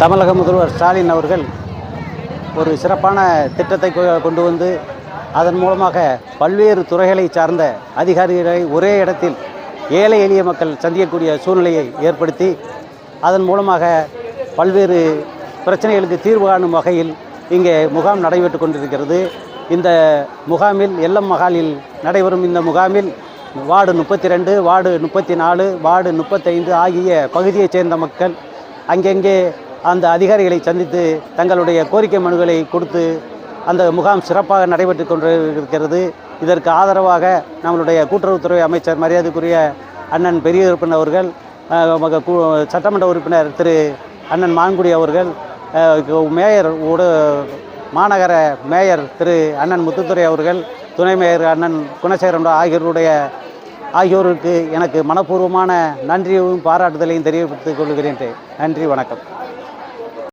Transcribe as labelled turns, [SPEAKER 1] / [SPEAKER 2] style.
[SPEAKER 1] தமிழக முதல்வர் ஸ்டாலின் அவர்கள் ஒரு சிறப்பான திட்டத்தை கொண்டு வந்து அதன் மூலமாக பல்வேறு துறைகளை சார்ந்த அதிகாரிகளை ஒரே இடத்தில் ஏழை எளிய மக்கள் சந்திக்கக்கூடிய சூழ்நிலையை ஏற்படுத்தி அதன் மூலமாக பல்வேறு பிரச்சனைகளுக்கு தீர்வு காணும் வகையில் இங்கே முகாம் நடைபெற்று கொண்டிருக்கிறது. இந்த முகாமில் எல்லம் மகாலில் நடைபெறும் இந்த முகாமில் வார்டு 32, வார்டு 34, வார்டு 35 ஆகிய பகுதியைச் சேர்ந்த மக்கள் அங்கங்கே அந்த அதிகாரிகளை சந்தித்து தங்களுடைய கோரிக்கை மனுக்களை கொடுத்து அந்த முகாம் சிறப்பாக நடைபெற்று கொண்டிருக்கிறது. இதற்கு ஆதரவாக நம்மளுடைய கூட்டுறவுத்துறை அமைச்சர் மரியாதைக்குரிய அண்ணன் பெரியகருப்பன் அவர்கள், சட்டமன்ற உறுப்பினர் திரு அண்ணன் மான்குடி அவர்கள், மேயர் மாநகர மேயர் திரு அண்ணன் முத்துத்துறை அவர்கள், துணை மேயர் அண்ணன் குணசேகரன் ஆகியோருக்கு எனக்கு மனப்பூர்வமான நன்றியும் பாராட்டுதலையும் தெரிவித்துக் கொள்கிறேன். நன்றி, வணக்கம்.